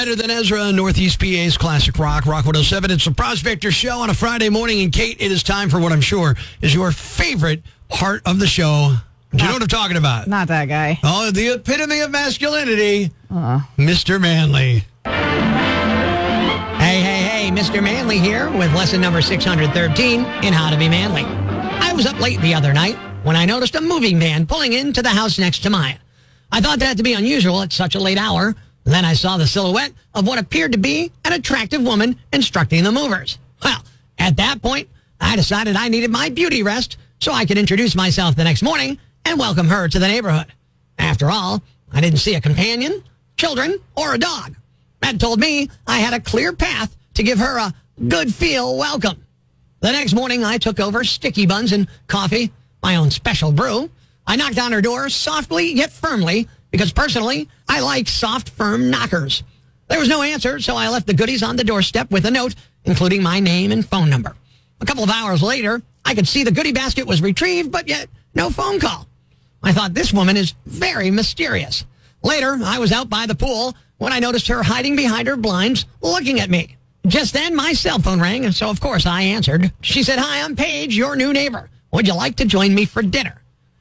Better than Ezra, Northeast PA's Classic Rock 107. It's the Prospector Show on a Friday morning. And Kate, it is time for what I'm sure is your favorite part of the show. Do you know what I'm talking about? Not that guy. Oh, the epitome of masculinity, Mr. Manly. Hey, Mr. Manly here with lesson number 613 in How to Be Manly. I was up late the other night when I noticed a moving van pulling into the house next to mine. I thought that to be unusual at such a late hour. Then I saw the silhouette of what appeared to be an attractive woman instructing the movers. Well, at that point, I decided I needed my beauty rest so I could introduce myself the next morning and welcome her to the neighborhood. After all, I didn't see a companion, children, or a dog. That told me I had a clear path to give her a good feel welcome. The next morning, I took over sticky buns and coffee, my own special brew. I knocked on her door softly yet firmly because personally, I like soft, firm knockers. There was no answer, so I left the goodies on the doorstep with a note, including my name and phone number. A couple of hours later, I could see the goodie basket was retrieved, but yet no phone call. I thought this woman is very mysterious. Later, I was out by the pool when I noticed her hiding behind her blinds, looking at me. Just then, my cell phone rang, so of course I answered. She said, "Hi, I'm Paige, your new neighbor. Would you like to join me for dinner?"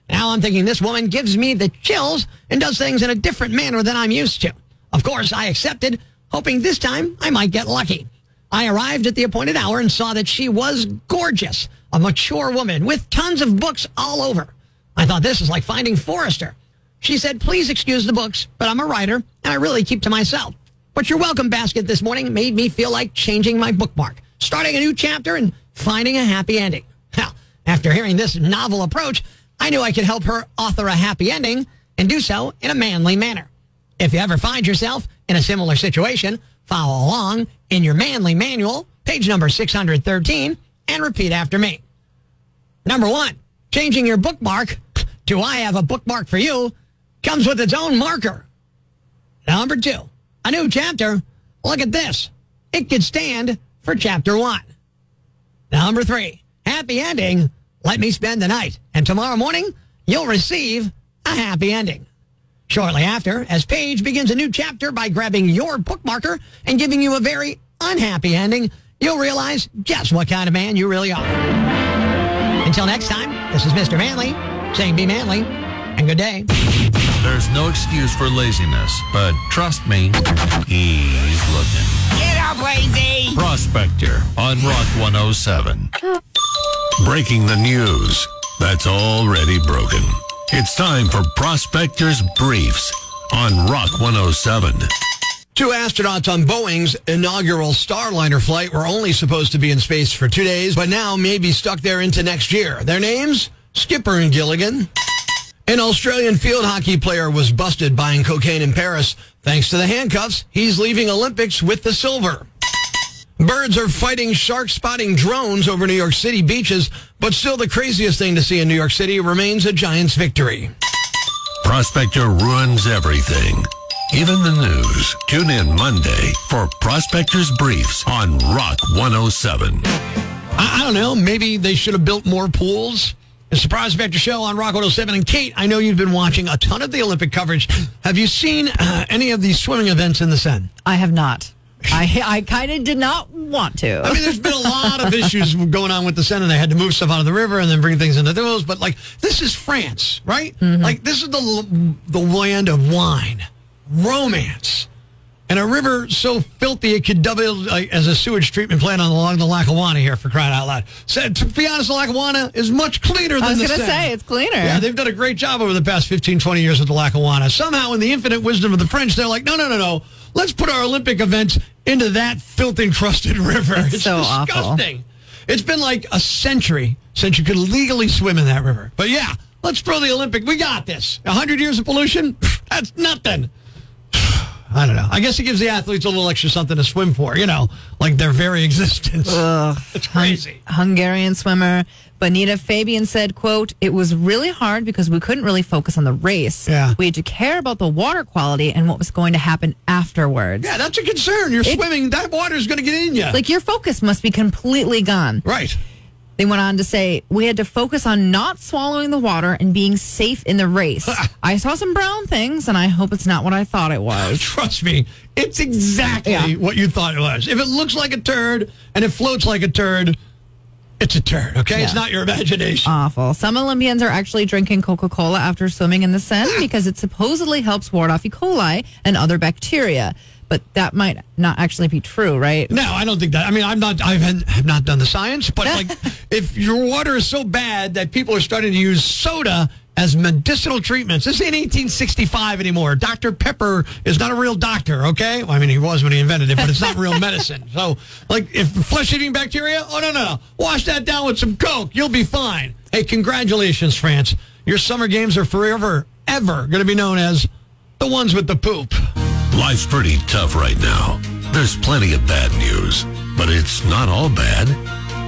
Now I'm thinking this woman gives me the chills and does things in a different manner than I'm used to. Of course, I accepted, hoping this time I might get lucky. I arrived at the appointed hour and saw that she was gorgeous, a mature woman with tons of books all over. I thought this was like finding Forrester. She said, "Please excuse the books, but I'm a writer, and I really keep to myself. But your welcome basket this morning made me feel like changing my bookmark, starting a new chapter, and finding a happy ending." Well, after hearing this novel approach, I knew I could help her author a happy ending and do so in a manly manner. If you ever find yourself in a similar situation, follow along in your manly manual, page number 613, and repeat after me. Number 1, changing your bookmark to "I have a bookmark for you" comes with its own marker. Number 2, a new chapter. Look at this. It could stand for chapter 1. Number 3, happy ending. Let me spend the night, and tomorrow morning, you'll receive a happy ending. Shortly after, as Paige begins a new chapter by grabbing your bookmarker and giving you a very unhappy ending, you'll realize just what kind of man you really are. Until next time, this is Mr. Manly saying be manly, and good day. There's no excuse for laziness, but trust me, he's looking. Get up, lazy! Prospector on Rock 107. Breaking the news that's already broken. It's time for Prospector's Briefs on Rock 107. 2 astronauts on Boeing's inaugural Starliner flight were only supposed to be in space for 2 days, but now may be stuck there into next year. Their names? Skipper and Gilligan. An Australian field hockey player was busted buying cocaine in Paris. Thanks to the handcuffs, he's leaving Olympics with the silver. Birds are fighting shark-spotting drones over New York City beaches, but still the craziest thing to see in New York City remains a Giants victory. Prospector ruins everything, even the news. Tune in Monday for Prospector's Briefs on Rock 107. I don't know, maybe they should have built more pools. It's the Prospector Show on Rock 107. And Kate, I know you've been watching a ton of the Olympic coverage. Have you seen any of these swimming events in the Seine? I have not. I kind of did not want to. I mean, there's been a lot of issues going on with the Seine. They had to move stuff out of the river and then bring things into those. But, like, this is France, right? Mm-hmm. Like, this is the land of wine, romance, and a river so filthy it could double as a sewage treatment plant along the Lackawanna here, for crying out loud. So, to be honest, the Lackawanna is much cleaner than the Seine. I was going to say, it's cleaner. Yeah, they've done a great job over the past 15, 20 years with the Lackawanna. Somehow, in the infinite wisdom of the French, they're like, no. Let's put our Olympic events into that filth-encrusted river. It's so disgusting. Awful. It's been like a century since you could legally swim in that river. But yeah, let's throw the Olympic. We got this. 100 years of pollution? That's nothing. I don't know. I guess it gives the athletes a little extra something to swim for, like their very existence. Ugh. It's crazy. Hungarian swimmer Bonita Fabian said, quote, "It was really hard because we couldn't really focus on the race. Yeah. We had to care about the water quality and what was going to happen afterwards." Yeah, that's a concern. You're swimming, that water is going to get in you. Like, your focus must be completely gone. Right. They went on to say, we had to focus on not swallowing the water and being safe in the race. I saw some brown things, and I hope it's not what I thought it was. Trust me, it's exactly what you thought it was. If it looks like a turd and it floats like a turd, it's a turd, okay? It's not your imagination. Awful. Some Olympians are actually drinking Coca-Cola after swimming in the Seine because it supposedly helps ward off E. coli and other bacteria. But that might not actually be true, right? No, I don't think that. I mean, I have not done the science, but like, if your water is so bad that people are starting to use soda as medicinal treatments, this ain't 1865 anymore. Dr. Pepper is not a real doctor, okay? Well, I mean, he was when he invented it, but it's not real medicine. So, like, if flesh-eating bacteria, no. Wash that down with some Coke. You'll be fine. Hey, congratulations, France. Your summer games are forever, ever going to be known as the ones with the poop. Life's pretty tough right now. There's plenty of bad news, but it's not all bad.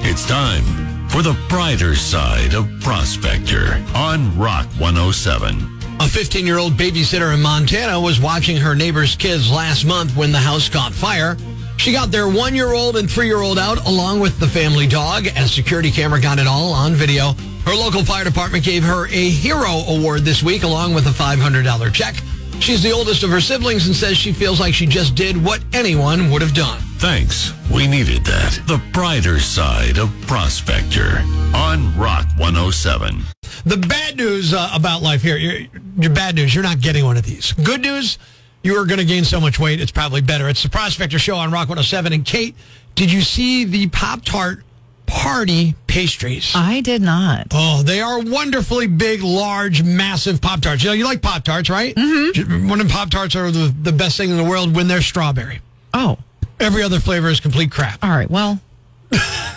It's time for the brighter side of Prospector on Rock 107. A 15-year-old babysitter in Montana was watching her neighbor's kids last month when the house caught fire. She got their 1-year-old and 3-year-old out along with the family dog. A security camera got it all on video. Her local fire department gave her a hero award this week along with a $500 check. She's the oldest of her siblings and says she feels like she just did what anyone would have done. Thanks. We needed that. The brighter side of Prospector on Rock 107. The bad news about life here, your bad news, you're not getting one of these. Good news, you are going to gain so much weight, it's probably better. It's the Prospector Show on Rock 107. And Kate, did you see the Pop Tart party pastries? I did not. Oh, they are wonderfully big, large, massive Pop Tarts. You know, you like Pop Tarts, right? Mm-hmm. One of Pop Tarts are the best thing in the world when they're strawberry. Oh. Every other flavor is complete crap. All right, well,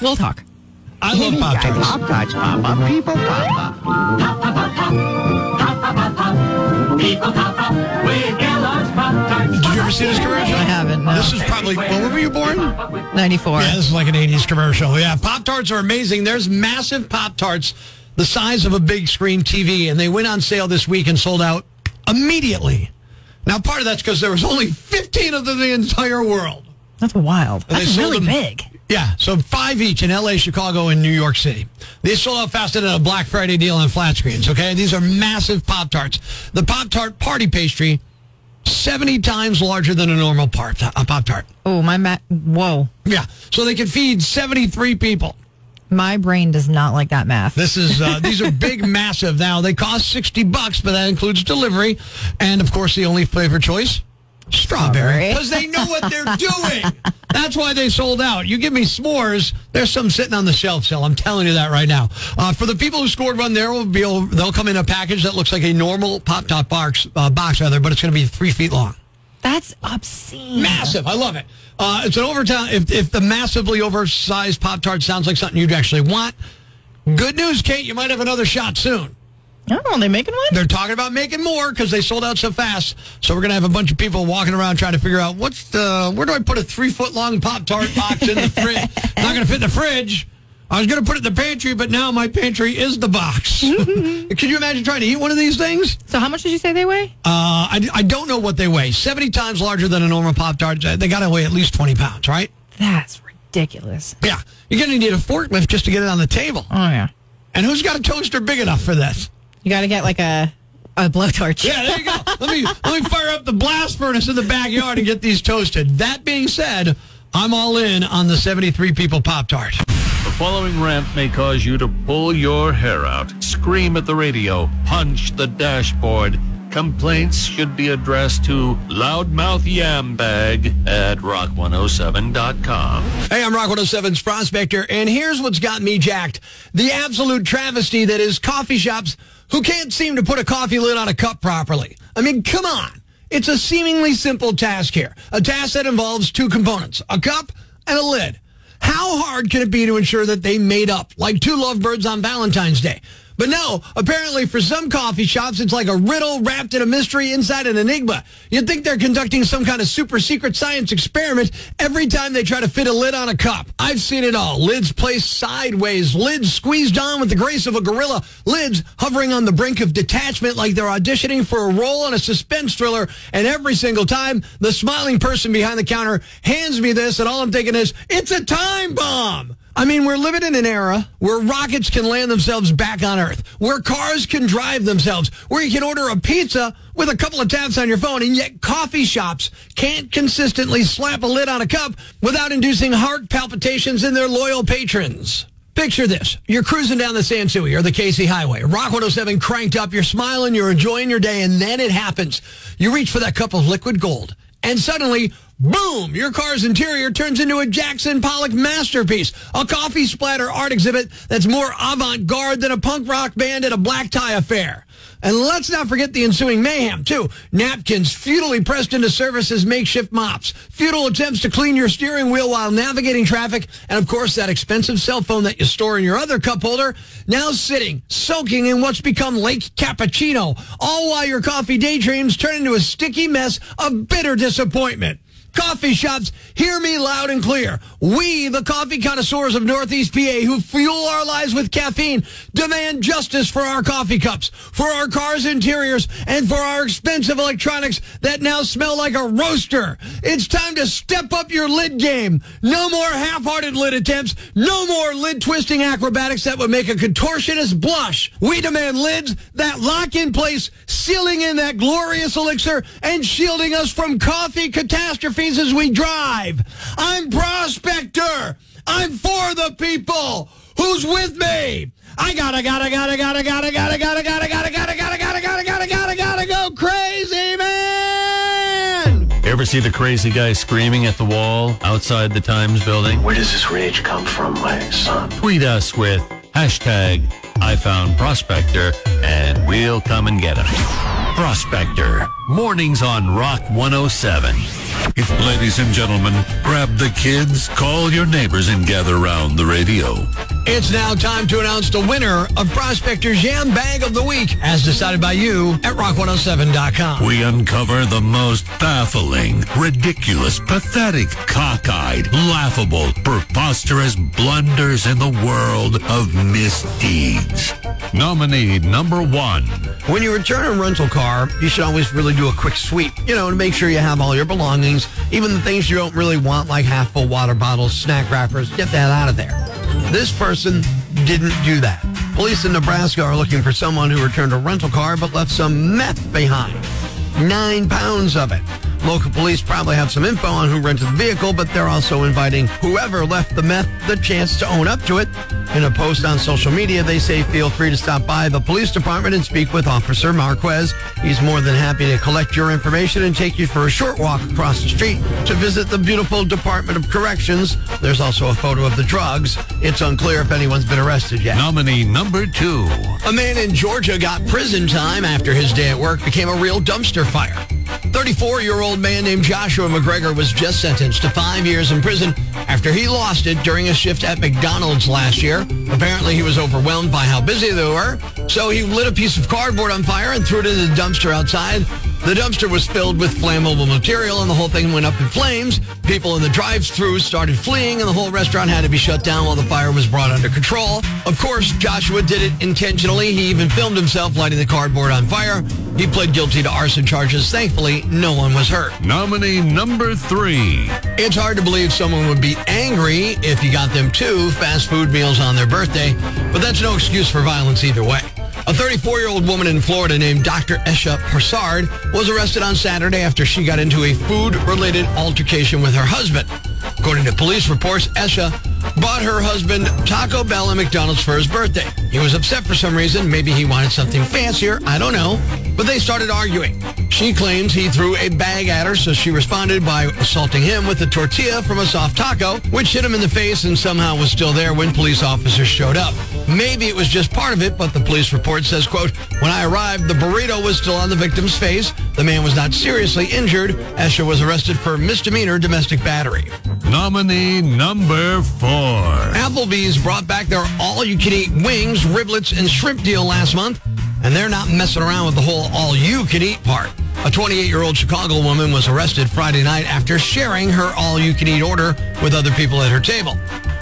we'll talk. I love Pop Tarts. Pop Tarts pop up, people pop up. Pop, pop, pop, pop. Pop, pop, pop, pop. People pop up with Kellogg's Pop Tarts. Did you ever see this commercial? I haven't, no. This is probably, when were you born? 94. Yeah, this is like an 80s commercial. Yeah, Pop-Tarts are amazing. There's massive Pop-Tarts the size of a big screen TV, and they went on sale this week and sold out immediately. Now, part of that's because there was only 15 of them in the entire world. That's wild. And That's really big. Yeah, so 5 each in L.A., Chicago, and New York City. They sold out faster than a Black Friday deal on flat screens, okay? These are massive Pop-Tarts. The Pop-Tart party pastry, 70 times larger than a normal Pop-Tart. Oh, whoa. Yeah, so they can feed 73 people. My brain does not like that math. This is these are big, massive. Now, they cost $60, but that includes delivery. And, of course, the only flavor choice, strawberry. Because they know what they're doing. That's why they sold out. You give me s'mores, there's some sitting on the shelf still. I'm telling you that right now. For the people who scored one, they'll come in a package that looks like a normal Pop-Tart box, but it's going to be 3 feet long. That's obscene. Massive. I love it. It's an overtime. If the massively oversized Pop-Tart sounds like something you'd actually want, good news, Kate, you might have another shot soon. Oh, are they making one? They're talking about making more because they sold out so fast. So we're going to have a bunch of people walking around trying to figure out where do I put a 3-foot-long Pop-Tart box in the fridge? Not going to fit in the fridge. I was going to put it in the pantry, but now my pantry is the box. Can you imagine trying to eat one of these things? So how much did you say they weigh? I don't know what they weigh. 70 times larger than a normal Pop-Tart. They got to weigh at least 20 pounds, right? That's ridiculous. Yeah. You're going to need a forklift just to get it on the table. Oh, yeah. And who's got a toaster big enough for this? You got to get like a blowtorch. Yeah, there you go. Let me fire up the blast furnace in the backyard and get these toasted. That being said, I'm all in on the 73 people Pop-Tart. The following rant may cause you to pull your hair out, scream at the radio, punch the dashboard. Complaints should be addressed to loudmouthyambag at rock107.com. Hey, I'm Rock 107's Prospector, and here's what's got me jacked. The absolute travesty that is coffee shops who can't seem to put a coffee lid on a cup properly. I mean, come on. It's a seemingly simple task here. A task that involves 2 components, a cup and a lid. How hard can it be to ensure that they made up, like 2 lovebirds on Valentine's Day? But no, apparently for some coffee shops, it's like a riddle wrapped in a mystery inside an enigma. You'd think they're conducting some kind of super secret science experiment every time they try to fit a lid on a cup. I've seen it all. Lids placed sideways, lids squeezed on with the grace of a gorilla, lids hovering on the brink of detachment like they're auditioning for a role in a suspense thriller, and every single time, the smiling person behind the counter hands me this, and all I'm thinking is, it's a time bomb! I mean, we're living in an era where rockets can land themselves back on Earth, where cars can drive themselves, where you can order a pizza with a couple of taps on your phone, and yet coffee shops can't consistently slap a lid on a cup without inducing heart palpitations in their loyal patrons. Picture this. You're cruising down the Sansui or the Casey Highway. Rock 107 cranked up. You're smiling. You're enjoying your day. And then it happens. You reach for that cup of liquid gold. And suddenly, boom, your car's interior turns into a Jackson Pollock masterpiece. A coffee splatter art exhibit that's more avant-garde than a punk rock band at a black tie affair. And let's not forget the ensuing mayhem, too. Napkins futilely pressed into service as makeshift mops. Futile attempts to clean your steering wheel while navigating traffic. And, of course, that expensive cell phone that you store in your other cup holder, now sitting, soaking in what's become Lake Cappuccino, all while your coffee daydreams turn into a sticky mess of bitter disappointment. Coffee shops, hear me loud and clear. We, the coffee connoisseurs of Northeast PA who fuel our lives with caffeine, demand justice for our coffee cups, for our cars' interiors, and for our expensive electronics that now smell like a roaster. It's time to step up your lid game. No more half-hearted lid attempts. No more lid-twisting acrobatics that would make a contortionist blush. We demand lids that lock in place, sealing in that glorious elixir and shielding us from coffee catastrophes as we drive. I'm Prospector. I'm for the people. Who's with me? I gotta go crazy, man. Ever see the crazy guy screaming at the wall outside the Times building? Where does this rage come from, my son? Tweet us with hashtag I found Prospector and we'll come and get him. Prospector, mornings on Rock 107. Ladies and gentlemen, grab the kids, call your neighbors, and gather around the radio. It's now time to announce the winner of Prospector's Yam Bag of the Week, as decided by you at rock107.com. We uncover the most baffling, ridiculous, pathetic, cockeyed, laughable, preposterous blunders in the world of misdeeds. Nominee number 1. When you return a rental car, you should always really do a quick sweep, to make sure you have all your belongings, even the things you don't really want, like half-full water bottles, snack wrappers. Get that out of there. This person didn't do that. Police in Nebraska are looking for someone who returned a rental car but left some meth behind. 9 pounds of it. Local police probably have some info on who rented the vehicle, but they're also inviting whoever left the meth the chance to own up to it. In a post on social media, they say feel free to stop by the police department and speak with Officer Marquez. He's more than happy to collect your information and take you for a short walk across the street to visit the beautiful Department of Corrections. There's also a photo of the drugs. It's unclear if anyone's been arrested yet. Nominee number 2. A man in Georgia got prison time after his day at work became a real dumpster fire. 34-year-old man named Joshua McGregor was just sentenced to 5 years in prison after he lost it during a shift at McDonald's last year. Apparently, he was overwhelmed by how busy they were, so he lit a piece of cardboard on fire and threw it in the dumpster outside. The dumpster was filled with flammable material, and the whole thing went up in flames. People in the drive-thru started fleeing, and the whole restaurant had to be shut down while the fire was brought under control. Of course, Joshua did it intentionally. He even filmed himself lighting the cardboard on fire. He pled guilty to arson charges. Thankfully, no one was hurt. Nominee number 3. It's hard to believe someone would be angry if you got them 2 fast food meals on their birthday, but that's no excuse for violence either way. A 34-year-old woman in Florida named Dr. Esha Persard was arrested on Saturday after she got into a food-related altercation with her husband. According to police reports, Esha bought her husband Taco Bell and McDonald's for his birthday. He was upset for some reason. Maybe he wanted something fancier. I don't know. But they started arguing. She claims he threw a bag at her, so she responded by assaulting him with a tortilla from a soft taco, which hit him in the face and somehow was still there when police officers showed up. Maybe it was just part of it, but the police report says, quote, when I arrived, the burrito was still on the victim's face. The man was not seriously injured. Esha was arrested for misdemeanor domestic battery. Nominee number 4. Applebee's brought back their all-you-can-eat wings, riblets, and shrimp deal last month, and they're not messing around with the whole all-you-can-eat part. A 28-year-old Chicago woman was arrested Friday night after sharing her all-you-can-eat order with other people at her table.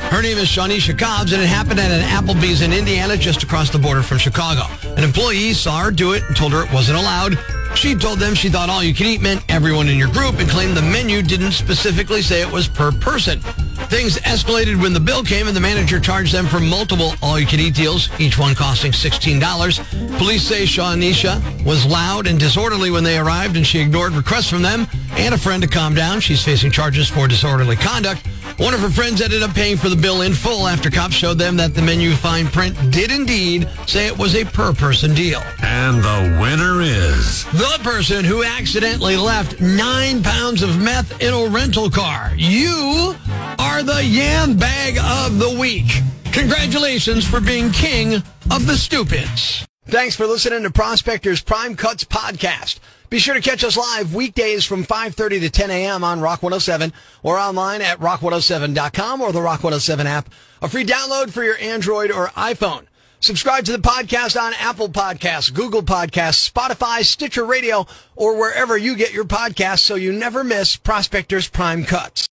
Her name is Shawnisha Cobbs, and it happened at an Applebee's in Indiana just across the border from Chicago. An employee saw her do it and told her it wasn't allowed. She told them she thought all you can eat meant everyone in your group and claimed the menu didn't specifically say it was per person. Things escalated when the bill came and the manager charged them for multiple all-you-can-eat deals, each one costing $16. Police say Shawnisha was loud and disorderly when they arrived, and she ignored requests from them and a friend to calm down. She's facing charges for disorderly conduct. One of her friends ended up paying for the bill in full after cops showed them that the menu fine print did indeed say it was a per-person deal. And the winner is... the person who accidentally left 9 pounds of meth in a rental car. You are the Yam Bag of the Week. Congratulations for being king of the stupids. Thanks for listening to Prospector's Prime Cuts podcast. Be sure to catch us live weekdays from 5:30 to 10 a.m. on Rock 107 or online at rock107.com or the Rock 107 app, a free download for your Android or iPhone. Subscribe to the podcast on Apple Podcasts, Google Podcasts, Spotify, Stitcher Radio, or wherever you get your podcasts so you never miss Prospector's Prime Cuts.